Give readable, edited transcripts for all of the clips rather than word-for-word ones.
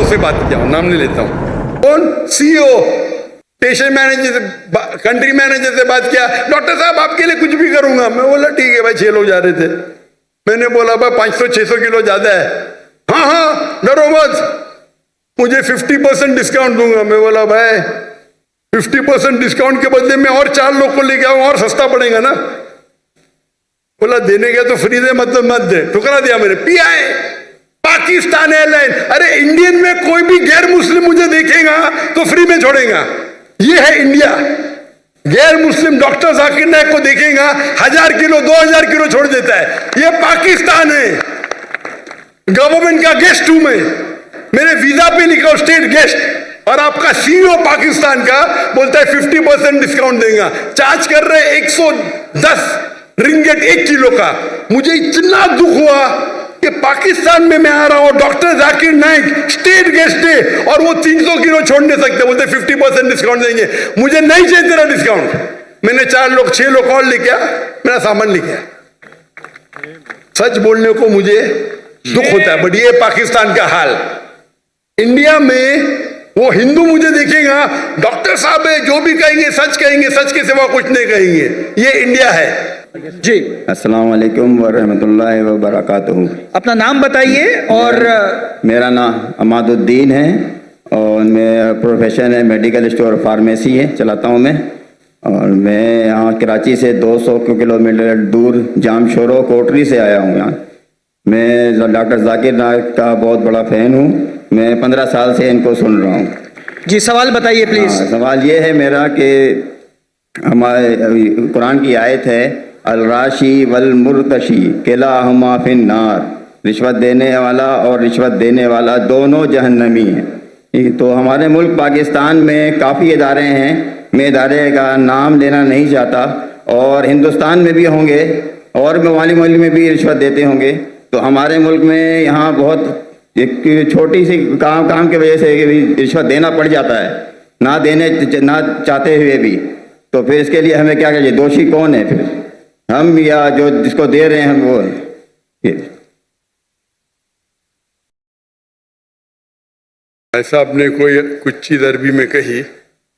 से बात किया हूं, नाम नहीं लेता हूं। कौन? सीईओ, स्टेशन मैनेजर से, कंट्री मैनेजर से बात किया, डॉक्टर साहब आपके लिए कुछ भी करूंगा। मैं बोला ठीक है भाई, 6 लोग जा रहे थे। मैंने बोला भाई 500-600 किलो ज्यादा है। हाँ हाँ डरो मत, मुझे 50% डिस्काउंट दूंगा। मैं बोला भाई 50% डिस्काउंट के बदले में और 4 लोग को लेके आऊं और सस्ता पड़ेगा ना। बोला देने गया तो फ्री दे, मतलब मत दे। ठुकरा दिया मैंने। पीआई पाकिस्तान एयरलाइन, अरे इंडियन में कोई भी गैर मुस्लिम मुझे देखेगा तो फ्री में छोड़ेगा। ये है इंडिया। गैर मुस्लिम डॉक्टर जाकिर नाइक को देखेगा 1000 किलो 2000 किलो छोड़ देता है। ये पाकिस्तान है, गवर्नमेंट का गेस्ट हूं मैं, मेरे वीजा पे लिखा स्टेट गेस्ट, और आपका सीईओ पाकिस्तान का बोलता है 50% डिस्काउंट देगा। चार्ज कर रहे 110 रिंगेट 1 किलो का। मुझे इतना दुख हुआ कि पाकिस्तान में मैं आ रहा हूं, doctor Zakir Naik state guest है, और वो 300 किलो छोड़ नहीं सकते, बोलते 50% डिस्काउंट देंगे। मुझे नहीं चाहिए तेरा डिस्काउंट। मैंने 6 लोग और लेके आया, मेरा सामान लेके आया। सच बोलने को मुझे दुख होता है, बट ये पाकिस्तान का हाल। इंडिया में वो हिंदू मुझे देखेगा, डॉक्टर साहब है, जो भी कहेंगे सच कहेंगे, सच के सिवा कुछ नहीं कहेंगे। ये इंडिया है जी। अस्सलाम वालेकुम व रहमतुल्लाहि व बरकातहू। अपना नाम बताइए। और मेरा नाम अमादुद्दीन है और मेरा प्रोफेशन है मेडिकल स्टोर फार्मेसी है, चलाता हूँ मैं। और मैं यहाँ कराची से 200 किलोमीटर दूर जामशोरो कोटरी से आया हूँ यहाँ। मैं डॉक्टर जाकिर नाइक का बहुत बड़ा फ़ैन हूँ। मैं 15 साल से इनको सुन रहा हूँ। जी सवाल बताइए प्लीज। सवाल ये है मेरा कि हमारे कुरान की आयत है, अल-राशी वल मुर्तशी किलाहुमा फिन्नार, रिश्वत देने वाला और रिश्वत देने वाला दोनों जहन्नमी हैं। तो हमारे मुल्क पाकिस्तान में काफ़ी इदारे हैं, मैं इदारे का नाम लेना नहीं चाहता, और हिंदुस्तान में भी होंगे और मवाली में भी रिश्वत देते होंगे। तो हमारे मुल्क में यहाँ बहुत एक छोटी सी काम की वजह से रिश्वत देना पड़ जाता है, ना चाहते हुए भी। तो फिर इसके लिए हमें क्या करिए? दोषी कौन है फिर, हम या जो जिसको दे रहे हैं हम वो है? ऐसा आपने कोई कुछ चीज अरबी में कही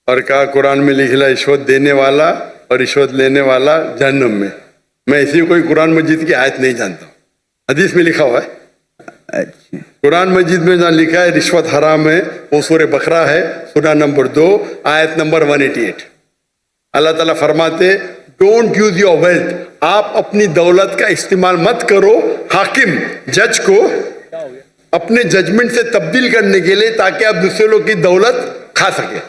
और कहा कुरान में लिखला रिश्वत देने वाला और रिश्वत लेने वाला जहन्नम में। मैं ऐसी कोई कुरान मजीद की आयत नहीं जानता हूँ, हदीस में लिखा हुआ है। अच्छा, कुरान मजीद में जहाँ लिखा है रिश्वत हराम है, वो सूरह बकरा है, सूरा नंबर 2 आयत नंबर 188। अल्लाह ताला फरमाते डोंट यूज योर वेल्थ, आप अपनी दौलत का इस्तेमाल मत करो हाकिम जज को अपने जजमेंट से तब्दील करने के लिए, ताकि आप दूसरे लोग की दौलत खा सके।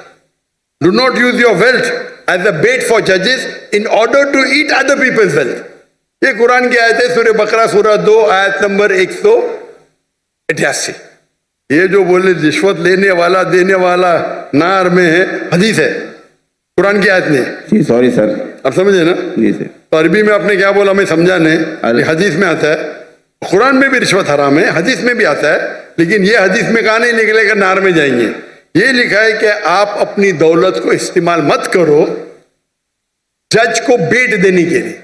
Do not use your wealth as a bet for जजेस in order to eat other people's wealth. ये कुरान की आयत है, सूरह बकरा सूरा 2 आयत नंबर 188। ये जो बोले रिश्वत लेने वाला देने वाला नार में है, हदीस है, कुरान की आयत नहीं। जी सॉरी सर, आप समझे ना? जी सर। तो अरबी में आपने क्या बोला मैं समझा नहीं। हदीस में आता है, कुरान में भी रिश्वत हराम है, हदीस में भी आता है, लेकिन ये हदीस में कहा नहीं निकलेगा नार में जाएंगे। ये लिखा है कि आप अपनी दौलत को इस्तेमाल मत करो जज को बेट देने के लिए,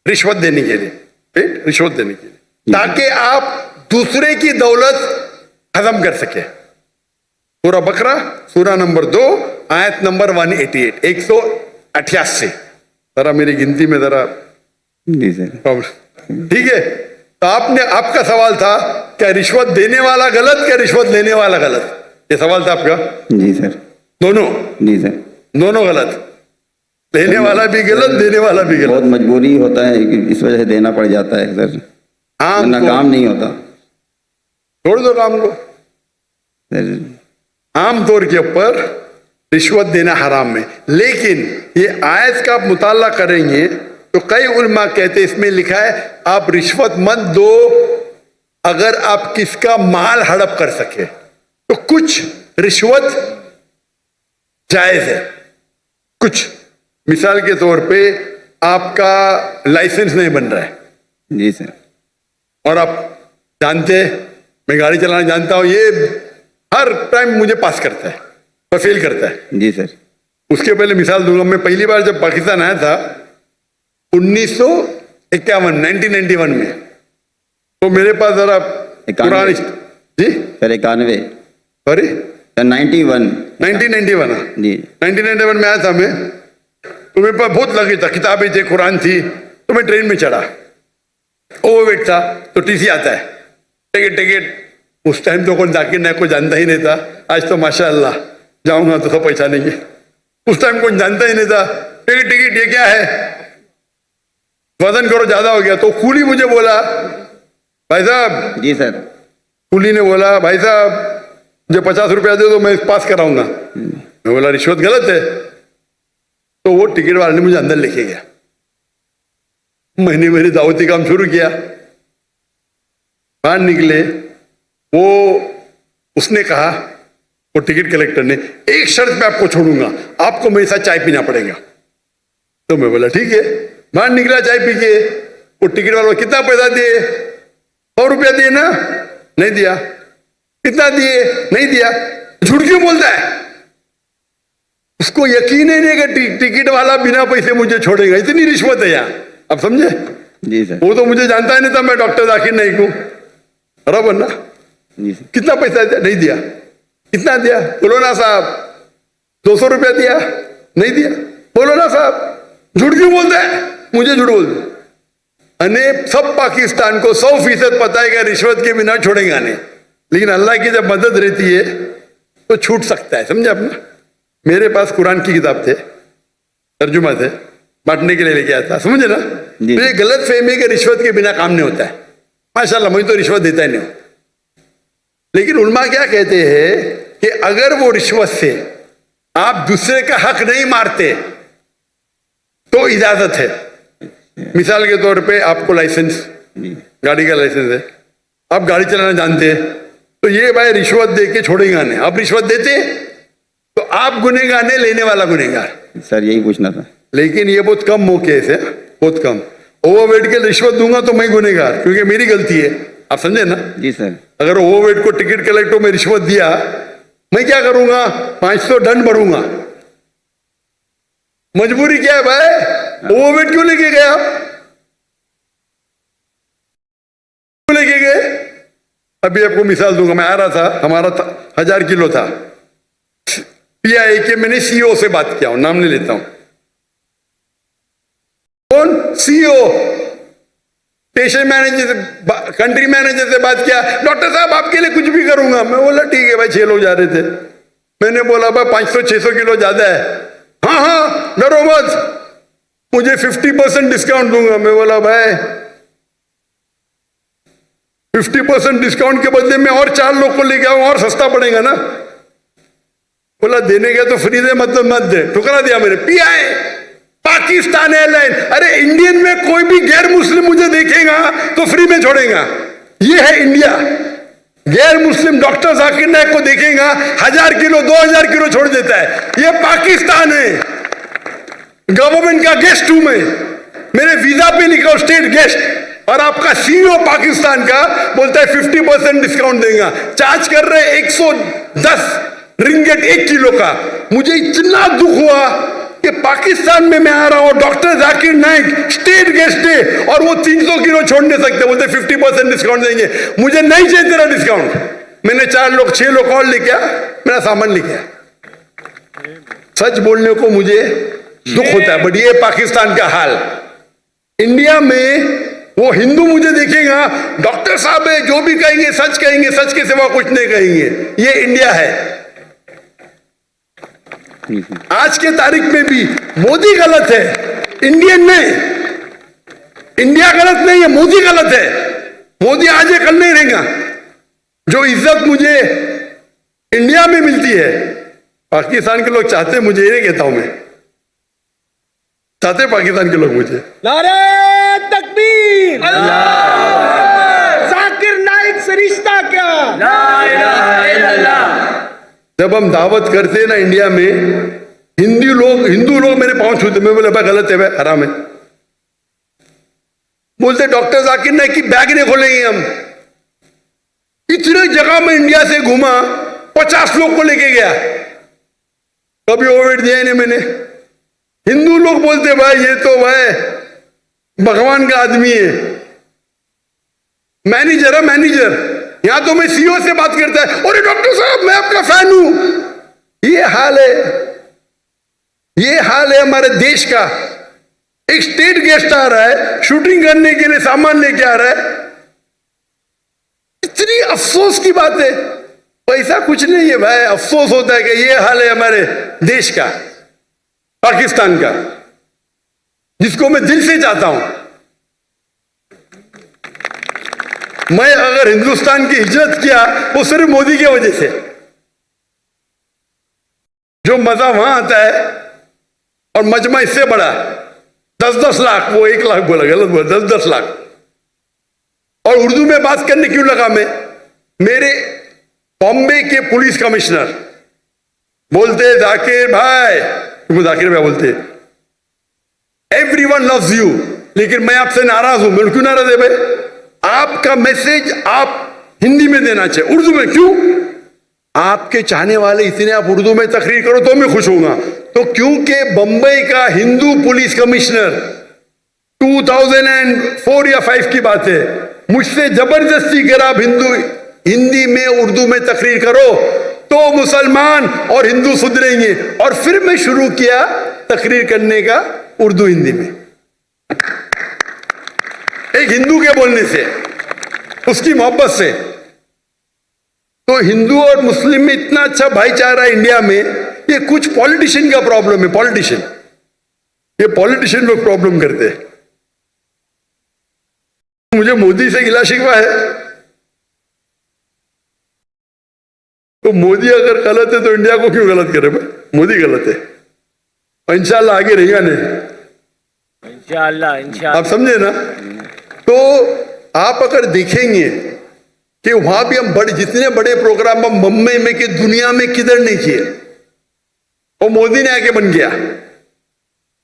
रिश्वत देने के लिए, बेट रिश्वत देने के लिए, ताकि आप दूसरे की दौलत खत्म कर सके। सूरा बकरा सूरा नंबर 2 आयत नंबर 188 188। जरा मेरी गिनती में जरा जी सर, ठीक है। तो आपने, आपका सवाल था क्या रिश्वत देने वाला गलत क्या रिश्वत लेने वाला गलत? ये सवाल था आपका? जी सर। दोनों? जी सर, दोनों गलत, लेने वाला भी गलत देने वाला भी बहुत गलत। मजबूरी होता है कि इस वजह से देना पड़ जाता है सर, वरना काम नहीं होता छोड़ दो काम को। सर। आम तौर के ऊपर रिश्वत देना हराम है, लेकिन ये आयत का आप मुताला करेंगे तो कई उलमा कहते इसमें लिखा है आप रिश्वत मत दो अगर आप किसका माल हड़प कर सके, तो कुछ रिश्वत जायज है। कुछ, मिसाल के तौर पे आपका लाइसेंस नहीं बन रहा है जी सर, और आप जानते मैं गाड़ी चलाना जानता हूं, ये हर टाइम मुझे पास करता है और फेल करता है। जी सर। उसके पहले मिसाल दूंगा, मैं पहली बार जब पाकिस्तान आया था 1991 में, तो मेरे पास जरा पुरानी जी सर 91 सॉरी 91 1991 जी 1991 में आया था मैं, तो मेरे पास बहुत लगे था, किताबें थे, कुरान थी, तो मैं ट्रेन में चढ़ा, ओवरवेट था, तो टीसी आता है, टिकट टिकट। उस टाइम तो कौन जाकिर नायक को जानता ही नहीं था, आज तो माशाअल्लाह जाऊंगा तो सब पहचानेंगे। उस टाइम कोई जानता ही नहीं था, टिकट टिकट ये क्या है, वजन करो ज्यादा हो गया। तो कूली मुझे बोला, भाई साहब, जी सर। कूली ने बोला, भाई साहब मुझे 50 रुपया दे दो, मैं पास कराऊंगा। मैं बोला रिश्वत गलत है। तो वो टिकट वाले ने मुझे अंदर लेके गया, मैंने मेरी दावती काम शुरू किया। बाहर निकले, वो उसने कहा, वो टिकट कलेक्टर ने, एक शर्त पे आपको छोड़ूंगा, आपको मेरे साथ चाय पीना पड़ेगा। तो मैं बोला ठीक है। बाहर निकला चाय पी के, वो टिकट वाला कितना पैसा दिए, 100 रुपया दिए ना, नहीं दिया। कितना दिए, नहीं दिया। झूठ क्यों बोलता है, उसको यकीन ही नहीं कि टिकट वाला बिना पैसे मुझे छोड़ेगा, इतनी रिश्वत है यहाँ। अब समझे? जी सर। वो तो मुझे जानता ही नहीं था मैं डॉक्टर जाकिर नाइक हूं, बराबर ना। जी सर। कितना पैसा दिया, नहीं दिया। कितना दिया, बोलो ना साहब। 200 रुपया दिया, नहीं दिया। बोलो ना साहब। झूठ क्यों बोलता है, मुझे झूठ बोलते। अने सब पाकिस्तान को 100% पता है कि रिश्वत के बिना छोड़ेगा नहीं, लेकिन अल्लाह की जब मदद रहती है तो छूट सकता है, समझे अपना। मेरे पास कुरान की किताब थे, तर्जुमा थे, बांटने के लिए लेके आया था, समझे ना। जी। तो ये गलत फहमी कि रिश्वत के बिना काम नहीं होता है। माशाल्लाह मैं तो रिश्वत देता ही नहीं हूं, लेकिन उलमा क्या कहते हैं कि अगर वो रिश्वत से आप दूसरे का हक नहीं मारते तो इजाजत है। मिसाल के तौर पे आपको लाइसेंस, गाड़ी का लाइसेंस है, आप गाड़ी चलाना जानते हैं, तो ये भाई रिश्वत दे के छोड़ेगा नहीं। आप रिश्वत देते तो आप गुनहगार नहीं, लेने वाला गुनहगार। सर यही पूछना था। लेकिन ये बहुत कम मौके से, बहुत कम। ओवरवेट के रिश्वत दूंगा तो मैं गुनहगार, क्योंकि मेरी गलती है। आप समझे ना। जी सर। अगर ओवरवेट को टिकट कलेक्टर में रिश्वत दिया, मैं क्या करूंगा, 500 दंड भरूंगा। मजबूरी क्या है भाई, ओवरवेट क्यों लेके गए आप, क्यों लेके गए। अभी आपको मिसाल दूंगा, मैं आ रहा था, हमारा 1000 किलो था, PIA के मैंने CEO से बात किया हूं, नाम नहीं लेता हूं। कौन, CEO, स्टेशन मैनेजर से, कंट्री मैनेजर से बात किया, डॉक्टर साहब आपके लिए कुछ भी करूंगा। मैं बोला ठीक है भाई, 6 लोग जा रहे थे। मैंने बोला भाई 500-600 किलो ज्यादा है। हाँ हाँ डरो मत, मुझे 50% डिस्काउंट दूंगा। मैं बोला भाई 50% डिस्काउंट के बदले में और 4 लोग को लेके आऊं, और सस्ता पड़ेगा ना। बोला देने का तो फ्री दे, मतलब मत दे। ठुकरा दिया मैंने। PIA, Pakistan airline. अरे इंडियन में कोई भी गैर मुस्लिम मुझे देखेगा तो फ्री में छोड़ेगा, ये है इंडिया। गैर मुस्लिम डॉक्टर जाकिर नाइक को देखेगा, 1000 किलो 2000 किलो छोड़ देता है। ये पाकिस्तान है, गवर्नमेंट का गेस्ट हूं मैं, मेरे वीजा पे लिखा स्टेट गेस्ट, और आपका CEO पाकिस्तान का बोलता है 50% डिस्काउंट देगा। चार्ज कर रहे 110 रिंगेट 1 किलो का। मुझे इतना दुख हुआ कि पाकिस्तान में मैं आ रहा हूं, doctor Zakir Naik state guest है, और वो 300 किलो छोड़ नहीं सकते, बोलते 50% डिस्काउंट देंगे। मुझे नहीं चाहिए तेरा डिस्काउंट। मैंने 4 लोग 6 लोग और लेके आया, मेरा सामान लेके आया। सच बोलने को मुझे दुख होता है, बट ये पाकिस्तान का हाल। इंडिया में वो हिंदू मुझे देखेगा, डॉक्टर साहब है, जो भी कहेंगे सच कहेंगे, सच के सिवा कुछ नहीं कहेंगे। ये इंडिया है। आज के तारीख में भी मोदी गलत है, इंडियन नहीं। इंडिया गलत नहीं है, मोदी गलत है। मोदी आज है कल नहीं रहेगा। जो इज्जत मुझे इंडिया में मिलती है, पाकिस्तान के लोग चाहते, मुझे ये कहता हूं मैं, चाहते पाकिस्तान के लोग मुझे। नारे तकबीर, जाकिर नाइक से रिश्ता क्या, जब हम दावत करते हैं ना इंडिया में, हिंदू लोग मेरे पांव छूते, मैं बोले भाई गलत है भाई, हराम है। बोलते डॉक्टर जाकिर नाइक की बैग नहीं खोलेंगे हम। इतने जगह में इंडिया से घूमा, 50 लोग को लेके गया, कभी ओवरवेट दिया ही नहीं मैंने। हिंदू लोग बोलते भाई ये तो भाई भगवान का आदमी है, मैनेजर है मैनेजर। यहां तो मैं सीईओ से बात करता है, अरे डॉक्टर साहब मैं आपका फैन हूं। ये हाल है, ये हाल है हमारे देश का। एक स्टेट गेस्ट आ रहा है, शूटिंग करने के लिए सामान लेके आ रहा है। इतनी अफसोस की बात है। पैसा कुछ नहीं है भाई, अफसोस होता है कि ये हाल है हमारे देश का, पाकिस्तान का, जिसको मैं दिल से चाहता हूं। मैं अगर हिंदुस्तान की हिजरत किया वो सिर्फ मोदी की वजह से। जो मजा वहां आता है, और मजमा इससे बड़ा 10-10 लाख, वो 1 लाख बोला, गलत बोला, 10-10 लाख। और उर्दू में बात करने क्यों लगा मैं? मेरे बॉम्बे के पुलिस कमिश्नर बोलते, जाकिर भाई, तुम जाकिर भाई बोलते, एवरीवन लव्स यू, लेकिन मैं आपसे नाराज हूं। मैं क्यों नाराज है भाई? आपका मैसेज आप हिंदी में देना चाहिए, उर्दू में क्यों? आपके चाहने वाले इतने, आप उर्दू में तकरीर करो तो मैं खुश होऊंगा। तो क्योंकि बंबई का हिंदू पुलिस कमिश्नर 2004 या 5 की बात है, मुझसे जबरदस्ती कर आप हिंदी में उर्दू में तकरीर करो तो मुसलमान और हिंदू सुधरेंगे। और फिर मैं शुरू किया तकरीर करने का उर्दू हिंदी में, एक हिंदू के बोलने से, उसकी मोहब्बत से। तो हिंदू और मुस्लिम में इतना अच्छा भाईचारा है इंडिया में। ये कुछ पॉलिटिशियन का प्रॉब्लम है, पॉलिटिशियन, ये पॉलिटिशियन लोग प्रॉब्लम करते हैं। मुझे मोदी से गिला शिकवा है, तो मोदी अगर गलत है तो इंडिया को क्यों गलत करे भाई? मोदी गलत है, और इंशाल्लाह आगे रहेगा नहीं, इंशाल्लाह। आप समझे ना? तो आप अगर देखेंगे कि वहां भी हम जितने बड़े प्रोग्राम हम बम्बई में कि दुनिया में किधर नहीं किए, और मोदी ने आके बन गया।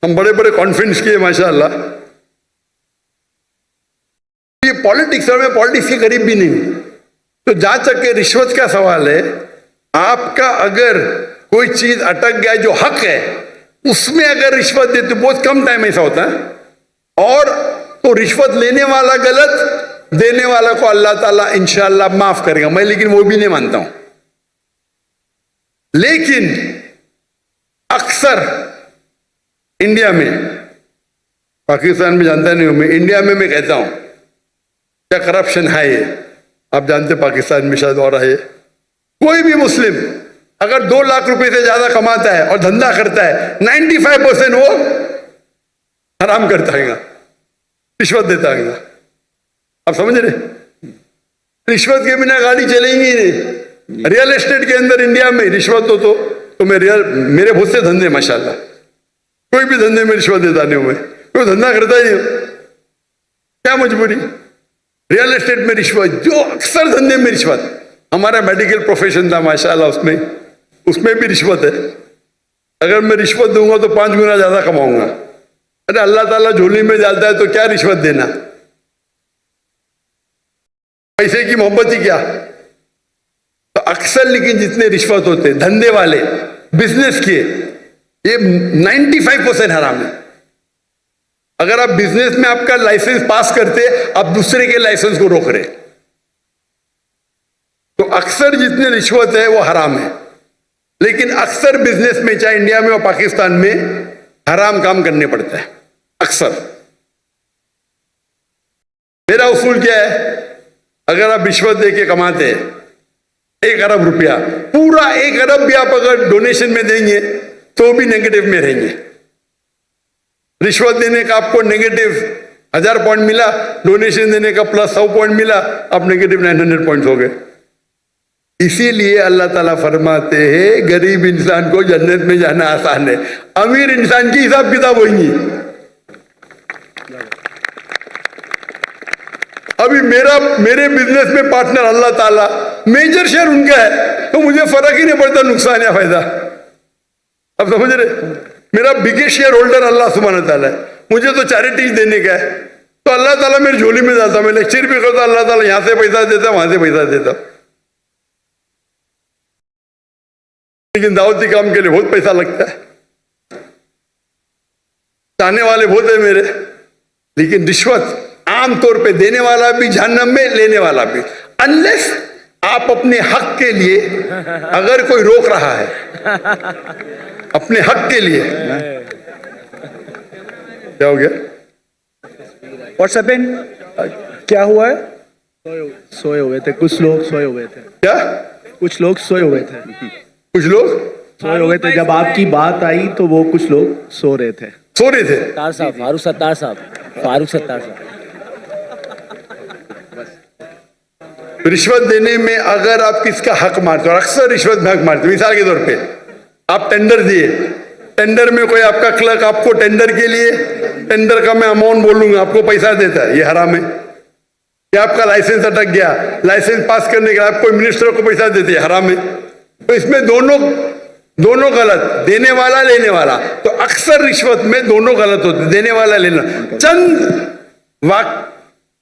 हम बड़े बड़े कॉन्फ्रेंस किए माशाल्लाह। ये पॉलिटिक्स, और मैं पॉलिटिक्स के करीब भी नहीं हूं। तो जहां तक के रिश्वत का सवाल है, आपका अगर कोई चीज अटक गया जो हक है, उसमें अगर रिश्वत देते, बहुत कम टाइम ऐसा होता है, और तो रिश्वत लेने वाला गलत, देने वाला को अल्लाह ताला इंशाअल्लाह माफ करेगा। मैं लेकिन वो भी नहीं मानता हूं। लेकिन अक्सर इंडिया में, पाकिस्तान में जानता नहीं हूं मैं, इंडिया में मैं कहता हूं क्या करप्शन है। आप जानते पाकिस्तान में शायद और है। कोई भी मुस्लिम अगर 2 लाख रुपए से ज्यादा कमाता है और धंधा करता है, 95% वो हराम करता है, रिश्वत देता है। आप समझ रहे? रिश्वत के बिना गाड़ी चलेंगी नहीं। रियल एस्टेट के अंदर इंडिया में रिश्वत हो तो मेरे बहुत से धंधे माशाल्लाह, कोई भी धंधे में रिश्वत देता नहीं हूं मैं, कोई धंधा करता ही नहीं हूं। क्या मजबूरी? रियल एस्टेट में रिश्वत, जो अक्सर धंधे में रिश्वत। हमारा मेडिकल प्रोफेशन था माशाल्लाह, उसमें भी रिश्वत है। अगर मैं रिश्वत दूंगा तो 5 गुना ज्यादा कमाऊंगा। अरे अल्लाह ताला झोली में डालता है तो क्या रिश्वत देना? पैसे की मोहब्बत ही क्या? तो अक्सर लेकिन जितने रिश्वत होते धंधे वाले, बिजनेस किए, ये 95% हराम है। अगर आप बिजनेस में आपका लाइसेंस पास करते, आप दूसरे के लाइसेंस को रोक रहे, तो अक्सर जितने रिश्वत है वो हराम है। लेकिन अक्सर बिजनेस में, चाहे इंडिया में और पाकिस्तान में, हराम काम करने पड़ता है अक्सर। मेरा उसूल क्या है? अगर आप रिश्वत देके कमाते हैं 1 अरब रुपया, पूरा 1 अरब भी आप अगर डोनेशन में देंगे तो भी नेगेटिव में रहेंगे। रिश्वत देने का आपको नेगेटिव 1000 पॉइंट मिला, डोनेशन देने का प्लस 100 पॉइंट मिला, आप नेगेटिव 900 पॉइंट हो गए। इसीलिए अल्लाह ताला फरमाते हैं गरीब इंसान को जन्नत में जाना आसान है, अमीर इंसान की हिसाब किताब होगी। अभी मेरे बिजनेस में पार्टनर अल्लाह ताला, मेजर शेयर उनका है, तो मुझे फर्क ही नहीं पड़ता नुकसान या फायदा। अब समझ रहे? मेरा बिगेस्ट शेयर होल्डर अल्लाह सुब्हानहू ताला है, मुझे तो चैरिटी देने का है, तो अल्लाह ताला मेरी झोली में जाता। मैं लेक्चर भी करता, अल्लाह ताला यहां से पैसा देता, वहां से पैसा देता। लेकिन दावती काम के लिए बहुत पैसा लगता है, चाहने वाले बहुत है मेरे। लेकिन रिश्वत आमतौर पे देने वाला भी जहन्नम में, लेने वाला भी, अनलेस आप अपने हक के लिए अगर कोई रोक रहा है, अपने हक के लिए, क्या हो गया? What's happened? क्या हुआ है? सोए हुए थे कुछ लोग, सोए हुए थे, क्या कुछ लोग सोए हुए थे, कुछ लोग सोए हुए थे। जब आपकी बात आई तो वो कुछ लोग सो रहे थे। सो रहे थे? सत्तार साहब, फारूक सत्तार साहब, फारूक सत्तार साहब। रिश्वत देने में अगर आप किसका हक मारते हो, और अक्सर रिश्वत में हक मारते हो, मिसाल के तौर पे आप टेंडर दिए, टेंडर में कोई आपका क्लर्क आपको टेंडर के लिए, टेंडर का मैं अमाउंट बोलूंगा, आपको पैसा देता है, ये हराम है। या आपका लाइसेंस अटक गया, लाइसेंस पास करने के लिए आप कोई मिनिस्टर को पैसा देते हैं, हराम है। तो इसमें दोनों गलत, देने वाला लेने वाला। तो अक्सर रिश्वत में दोनों गलत होते, देने वाला लेना।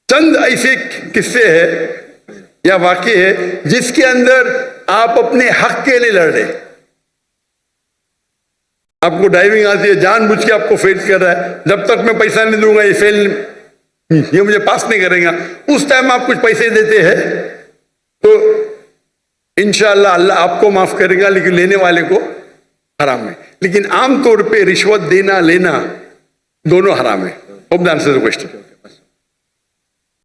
चंद ऐसे किस्से है या वाकये है जिसके अंदर आप अपने हक के लिए लड़ रहे। आपको ड्राइविंग आती है, जानबूझ के आपको फेल कर रहा है, जब तक मैं पैसा नहीं दूंगा ये मुझे पास नहीं करेगा। उस टाइम आप कुछ पैसे देते हैं तो इंशाअल्लाह अल्लाह आपको माफ करेगा, लेकिन लेने वाले को हराम है। लेकिन आमतौर पे रिश्वत देना लेना दोनों हराम है। Hope the answer the question.